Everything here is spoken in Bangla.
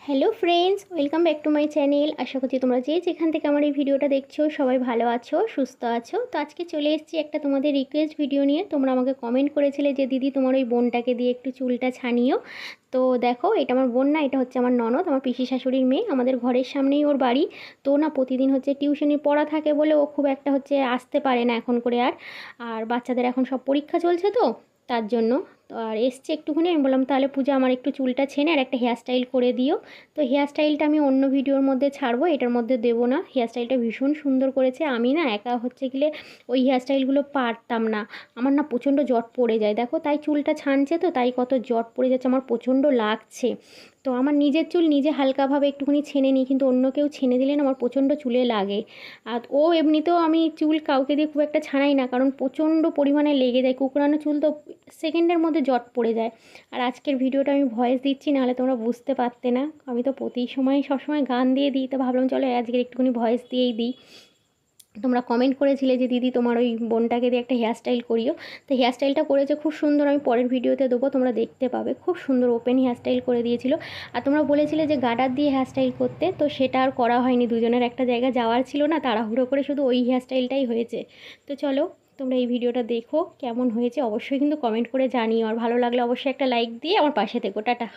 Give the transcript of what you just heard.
Hello friends, welcome back to my channel. আশা করছি তোমরা যে যেখান থেকে আমার এই ভিডিওটা দেখছো সবাই ভালো আছো, সুস্থ আছো। তো আজকে চলে এসেছি একটা তোমাদের রিকোয়েস্ট ভিডিও নিয়ে। তোমরা আমাকে কমেন্ট করেছিলে যে দিদি তোমার ওই বোনটাকে দিয়ে একটু চুলটা ছানিও। তো দেখো, এটা আমার বোন না, এটা হচ্ছে আমার ননদ, আমার পিসি শাশুড়ির মেয়ে। আমাদের ঘরের সামনেই ওর বাড়ি। তো না প্রতিদিন হচ্ছে টিউশনি পড়া থাকে বলে ও খুব একটা হচ্ছে আসতে পারে না এখন করে আর। আর বাচ্চাদের এখন সব পরীক্ষা চলছে তো তার জন্য। তো আর এসছে একটুখানি, আমি বললাম তাহলে পূজা আমার একটু চুলটা ছেনে আর একটা হেয়ার স্টাইল করে দিও। তো হেয়ার স্টাইলটা আমি অন্য ভিডিওর মধ্যে ছাড়বো, এটার মধ্যে দেবো না। হেয়ার স্টাইলটা ভীষণ সুন্দর করেছে। আমি না একা হচ্ছে গেলে ওই হেয়ার স্টাইলগুলো পারতাম না, আমার না প্রচণ্ড জট পড়ে যায়। দেখো তাই চুলটা ছানছে তো তাই কত জট পড়ে যাচ্ছে, আমার প্রচণ্ড লাগছে। তো আমার নিজের চুল নিজে হালকাভাবে একটুখানি ছেনে নিই, কিন্তু অন্য কেউ ছেনে দিলে না আমার প্রচণ্ড চুলে লাগে। আর ও এমনিতেও আমি চুল কাউকে দিয়ে খুব একটা ছানাই না, কারণ প্রচণ্ড পরিমাণে লেগে যায়। কুকড়ানো চুল তো সেকেন্ডের মধ্যে জট পড়ে যায়। আর আজকের ভিডিওটা আমি ভয়েস দিচ্ছি, নাহলে তোমরা বুঝতে পারতে না। আমি তো প্রতি সময় সবসময় গান দিয়ে দিই, তো ভাবলাম চলো আজকের একটুখানি ভয়েস দিয়েই দিই। তোমরা কমেন্ট করেছিলে যে দিদি তোমার ওই বোনটাকে দিয়ে একটা হেয়ার স্টাইল করিও। তো হেয়ার স্টাইলটা করেছে খুব সুন্দর, আমি পরের ভিডিওতে দেবো, তোমরা দেখতে পাবে। খুব সুন্দর ওপেন হেয়ার স্টাইল করে দিয়েছিল। আর তোমরা বলেছিলে যে গার্ডার দিয়ে হেয়ার স্টাইল করতে, তো সেটা আর করা হয়নি, দুজনের একটা জায়গায় যাওয়ার ছিল না, তাড়াহুড়ো করে শুধু ওই হেয়ার স্টাইলটাই হয়েছে। তো চলো তোমরা এই ভিডিওটা দেখো কেমন হয়েছে, অবশ্যই কিন্তু কমেন্ট করে জানিও। আর ভালো লাগলে অবশ্যই একটা লাইক দিয়ে আমার পাশে থেকো। টাটা।